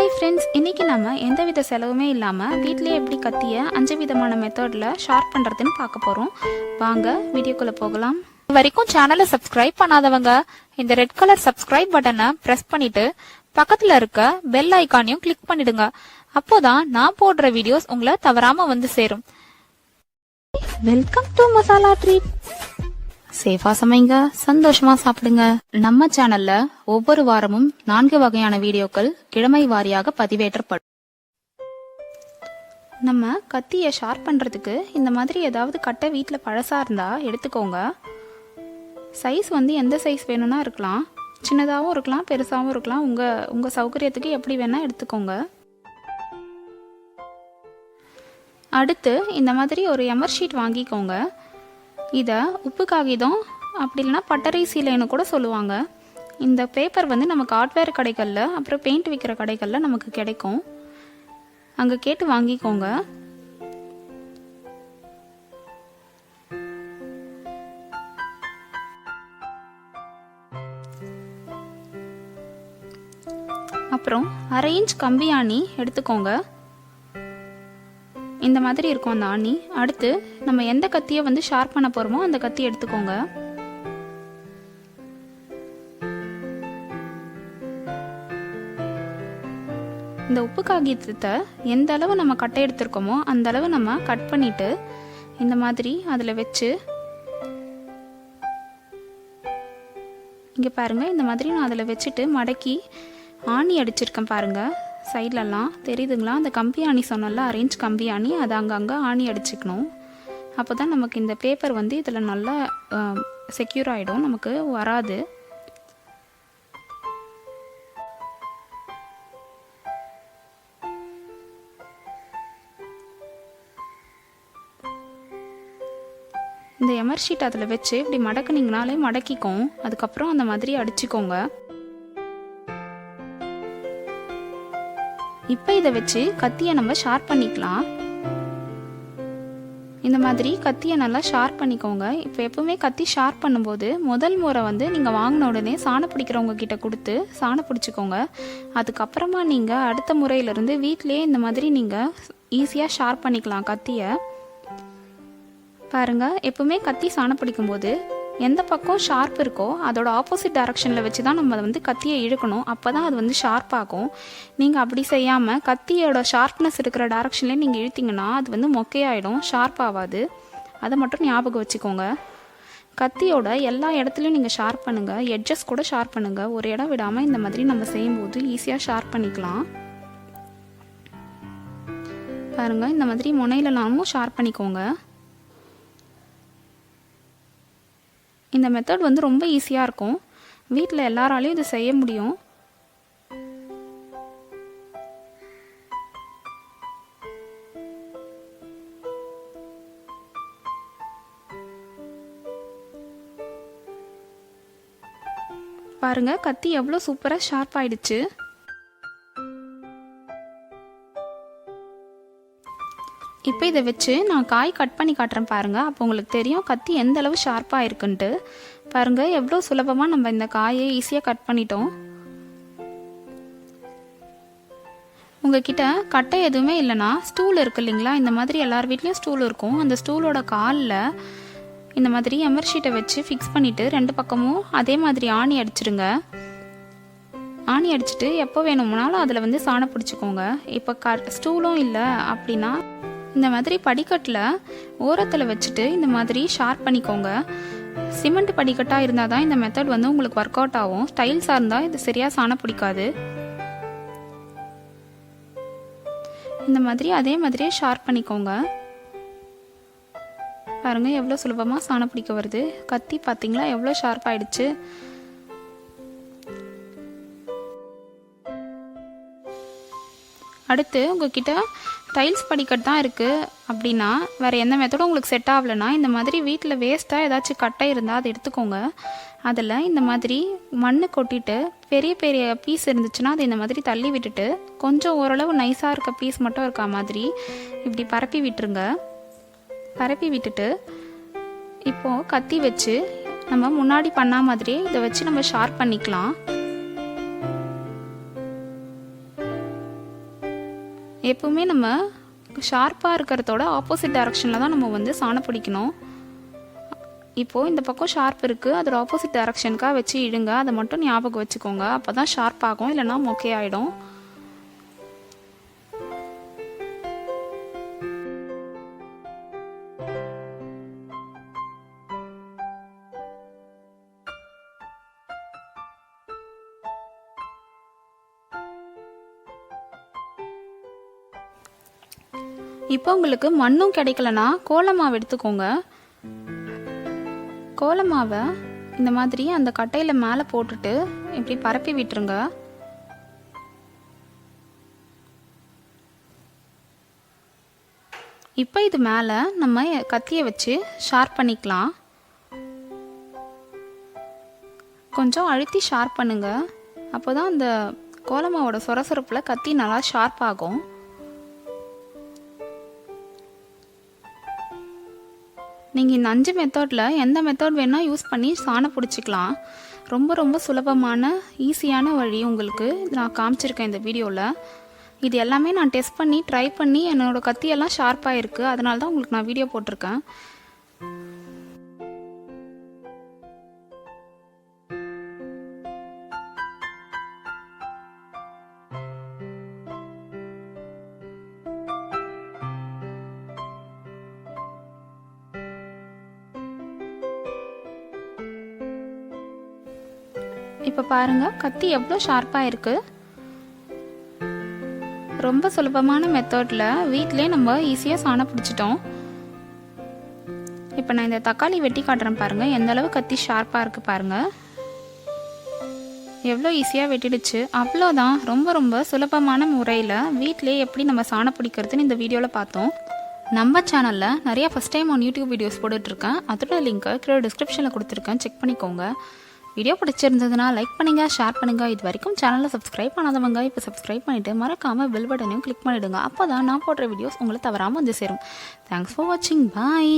Hi friends, இன்றைக்கி நம்ம எந்தவித செலவுமே இல்லாமல் வீட்டிலேயே எப்படி கத்தியை 5 விதமான மெத்தடில் ஷார்ப் பண்ணுறதுன்னு பார்க்க போகிறோம். வாங்க வீடியோக்குள்ளே போகலாம். இது வரைக்கும் சேனலை சப்ஸ்கிரைப் பண்ணாதவங்க இந்த ரெட் கலர் சப்ஸ்கிரைப் பட்டனை ப்ரெஸ் பண்ணிட்டு பக்கத்தில் இருக்க பெல் ஐக்கானையும் கிளிக் பண்ணிடுங்க. அப்போதான் நான் போடுற வீடியோஸ் உங்களை தவறாம வந்து சேரும். Welcome to masala treat. சேஃபா சமைங்க, சந்தோஷமா சாப்பிடுங்க. நம்ம சேனல்ல ஒவ்வொரு வாரமும் 4 வகையான வீடியோக்கள் கிழமை வாரியாக பதிவேற்றப்படும். நம்ம கத்தியை ஷார்ப் பண்றதுக்கு இந்த மாதிரி ஏதாவது கட்டை வீட்டில் பழசா இருந்தா எடுத்துக்கோங்க. சைஸ் எந்த சைஸ் வேணும்னா இருக்கலாம், சின்னதாகவும் இருக்கலாம், பெருசாகவும் இருக்கலாம். உங்க சௌகரியத்துக்கு எப்படி வேணா எடுத்துக்கோங்க. அடுத்து இந்த மாதிரி ஒரு எமர் ஷீட் வாங்கிக்கோங்க. இதை உப்பு காகிதம் அப்படி இல்லைன்னா பட்டறை சீலைன்னு கூட சொல்லுவாங்க. இந்த பேப்பர் நமக்கு ஹார்ட்வேர் கடைகளில் அப்புறம் பெயிண்ட் விற்கிற கடைகளில் நமக்கு கிடைக்கும். அங்கே கேட்டு வாங்கிக்கோங்க. அப்புறம் 1/2 இன்ச் கம்பி ஆணி எடுத்துக்கோங்க. இந்த மாதிரி இருக்கும் அந்த ஆணி. அடுத்து நம்ம எந்த கத்தியை ஷார்ப் பண்ண போறோமோ அந்த கத்தி எடுத்துக்கோங்க. இந்த உப்பு காகிதத்தை எந்த அளவு நம்ம கட்டை எடுத்திருக்கோமோ அந்த அளவு நம்ம கட் பண்ணிட்டு இந்த மாதிரி அதில் வச்சு, இங்கே பாருங்க, இந்த மாதிரி நான் அதில் வச்சுட்டு மடக்கி ஆணி அடிச்சிருக்கேன் பாருங்க. சைட்லலாம் தெரியுதுங்களா? அந்த கம்பி ஆணி சொன்னல, 1/2 இன்ச் கம்பி ஆணி, அது அங்கங்கே ஆணி அடிச்சுக்கணும். அப்போ தான் நமக்கு இந்த பேப்பர் இதில் நல்லா செக்யூர் ஆகிடும், நமக்கு வராது. இந்த எமர் ஷீட் அதில் வச்சு இப்படி மடக்குனீங்கனாலே மடக்கிக்கும். அதுக்கப்புறம் அந்த மாதிரி அடிச்சுக்கோங்க. இப்போ இதை வச்சு கத்தியை நம்ம ஷார்ப் பண்ணிக்கலாம். இந்த மாதிரி கத்தியை நல்லா ஷார்ப் பண்ணிக்கோங்க. இப்போ எப்பவுமே கத்தி ஷார்ப் பண்ணும்போது முதல் முறை நீங்கள் வாங்கின உடனே சாணம் பிடிக்கிறவங்க கிட்ட கொடுத்து சாணம் பிடிச்சிக்கோங்க. அதுக்கப்புறமா நீங்கள் அடுத்த முறையிலிருந்து வீட்டிலேயே இந்த மாதிரி நீங்கள் ஈஸியாக ஷார்ப் பண்ணிக்கலாம் கத்தியை. பாருங்க, எப்பவுமே கத்தி சாணம் பிடிக்கும்போது எந்த பக்கம் ஷார்ப் இருக்கோ அதோட ஆப்போசிட் டைரக்ஷனில் வச்சு தான் நம்ம கத்தியை இழுக்கணும். அப்போ தான் அது ஷார்ப் ஆகும். நீங்கள் அப்படி செய்யாமல் கத்தியோட ஷார்ப்னஸ் இருக்கிற டைரக்ஷன்லேயே நீங்கள் இழுத்தீங்கன்னா அது மொக்கையாயிடும், ஷார்ப் ஆகாது. அதை மட்டும் ஞாபகம் வச்சுக்கோங்க. கத்தியோட எல்லா இடத்துலையும் நீங்கள் ஷார்ப் பண்ணுங்கள். எட்ஜஸ் கூட ஷார்ப் பண்ணுங்கள். ஒரு இடம் விடாமல் இந்த மாதிரி நம்ம செய்யும்போது ஈஸியாக ஷார்ப் பண்ணிக்கலாம். பாருங்கள், இந்த மாதிரி முனையிலலாமும் ஷார்ப் பண்ணிக்கோங்க. இந்த மெத்தட் ரொம்ப ஈஸியாக இருக்கும். வீட்டில் எல்லாராலையும் இது செய்ய முடியும். பாருங்க, கத்தி எவ்வளோ சூப்பராக ஷார்ப் ஆயிடுச்சு. இப்போ இதை வச்சு நான் காய் கட் பண்ணி காட்டுறேன் பாருங்கள். அப்போ உங்களுக்கு தெரியும் கத்தி எந்த அளவு ஷார்ப்பாக இருக்குன்ட்டு. பாருங்கள், எவ்வளோ சுலபமாக நம்ம இந்த காயை ஈஸியாக கட் பண்ணிட்டோம். உங்ககிட்ட கட்டை எதுவுமே இல்லைன்னா ஸ்டூல் இருக்கு இல்லைங்களா? இந்த மாதிரி எல்லார் வீட்லேயும் ஸ்டூல் இருக்கும். அந்த ஸ்டூலோட காலில் இந்த மாதிரி எமர் ஷீட்டை வச்சு ஃபிக்ஸ் பண்ணிவிட்டு 2 பக்கமும் அதே மாதிரி ஆணி அடிச்சிடுங்க. ஆணி அடிச்சுட்டு எப்போ வேணும்னாலும் அதில் சாணம் பிடிச்சிக்கோங்க. இப்போ ஸ்டூலும் இல்லை அப்படின்னா இந்த மாதிரி படிக்கட்டில் ஓரத்தில் வச்சுட்டு இந்த மாதிரி ஷார்ப் பண்ணிக்கோங்க. சிமெண்ட் படிக்கட்டாக இருந்தால் தான் இந்த மெத்தட் உங்களுக்கு ஒர்க் அவுட் ஆகும். ஸ்டைல்ஸாக இருந்தால் இது சரியாக சாணம் பிடிக்காது. இந்த மாதிரி அதே மாதிரியே ஷார்ப் பண்ணிக்கோங்க. பாருங்கள், எவ்வளோ சுலபமாக சாணம் பிடிக்க வருது. கத்தி பார்த்தீங்களா எவ்வளோ ஷார்ப் ஆயிடுச்சு. அடுத்து உங்ககிட்ட டைல்ஸ் படிக்கட்டு தான் இருக்குது அப்படின்னா, வேறு எந்த மெத்தடும் உங்களுக்கு செட் ஆகலைன்னா, இந்த மாதிரி வீட்டில் வேஸ்ட்டாக ஏதாச்சும் கட்டை இருந்தால் அதை எடுத்துக்கோங்க. அதில் இந்த மாதிரி மண் கொட்டிட்டு பெரிய பெரிய பீஸ் இருந்துச்சுன்னா அதை இந்த மாதிரி தள்ளி விட்டுட்டு கொஞ்சம் ஓரளவு நைஸாக இருக்க பீஸ் மட்டும் இருக்கா மாதிரி இப்படி பரப்பி விட்டுருங்க. பரப்பி விட்டுட்டு இப்போது கத்தி வச்சு நம்ம முன்னாடி பண்ண மாதிரி இதை வச்சு நம்ம ஷார்ப் பண்ணிக்கலாம். எப்பவுமே நம்ம ஷார்ப்பாக இருக்கிறதோட ஆப்போசிட் டைரக்ஷனில் தான் நம்ம வந்து சாணம் பிடிக்கணும். இப்போது இந்த பக்கம் ஷார்ப் இருக்குது, அதோட ஆப்போசிட் டைரக்ஷனுக்காக வச்சு இழுங்க. அதை மட்டும் ஞாபகம் வச்சுக்கோங்க. அப்போ தான் ஷார்ப் ஆகும், இல்லைனா மொக்கே ஆகிடும். இப்போ உங்களுக்கு மண்ணும் கிடைக்கலனா கோலமாவு எடுத்துக்கோங்க. கோலமாவை இந்த மாதிரி அந்த கட்டையில் மேலே போட்டுட்டு இப்படி பரப்பி விட்டுருங்க. இப்போ இது மேலே நம்ம கத்தியை வச்சு ஷார்ப் பண்ணிக்கலாம். கொஞ்சம் அழுத்தி ஷார்ப் பண்ணுங்க. அப்போ தான் அந்த கோலமாவோட சொரசொரப்பில் கத்தி நல்லா ஷார்ப் ஆகும். நீங்கள் இந்த 5 மெத்தடில் எந்த மெத்தட் வேணால் யூஸ் பண்ணி சாணம் பிடிச்சிக்கலாம். ரொம்ப ரொம்ப சுலபமான ஈஸியான வழி உங்களுக்கு நான் காமிச்சிருக்கேன் இந்த வீடியோவில். இது எல்லாமே நான் டெஸ்ட் பண்ணி ட்ரை பண்ணி என்னோடய கத்தியெல்லாம் ஷார்ப்பாக இருக்குது. அதனால தான் உங்களுக்கு நான் வீடியோ போட்டிருக்கேன். இப்போ பாருங்கள் கத்தி எவ்வளோ ஷார்ப்பாக இருக்குது. ரொம்ப சுலபமான மெத்தடில் வீட்டிலே நம்ம ஈஸியாக சாணம் பிடிச்சிட்டோம். இப்போ நான் இந்த தக்காளி வெட்டி காட்டுறேன் பாருங்கள், எந்த அளவு கத்தி ஷார்ப்பாக இருக்குது பாருங்கள். எவ்வளோ ஈஸியாக வெட்டிடுச்சு. அவ்வளோதான். ரொம்ப ரொம்ப சுலபமான முறையில் வீட்டிலே எப்படி நம்ம சாணம் பிடிக்கிறதுன்னு இந்த வீடியோவில் பார்த்தோம். நம்ம சேனலில் நிறைய first time on YouTube videos போட்டுட்ருக்கேன். அதோட லிங்க்கை கீழே டிஸ்கிரிப்ஷனில் கொடுத்துருக்கேன், செக் பண்ணிக்கோங்க. வீடியோ பிடிச்சிருந்ததுன்னா லைக் பண்ணுங்கள், ஷேர் பண்ணுங்கள். இது வரைக்கும் சேனலை சப்ஸ்கிரைப் பண்ணாதவங்க இப்போ சப்ஸ்கிரைப் பண்ணிவிட்டு மறக்காமல் பெல் பட்டனையும் கிளிக் பண்ணிவிடுங்க. அப்போ தான் நான் போடுற வீடியோஸ் உங்களை தவறாமல் வந்து சேரும். தேங்க்ஸ் ஃபார் வாட்சிங். பாய்.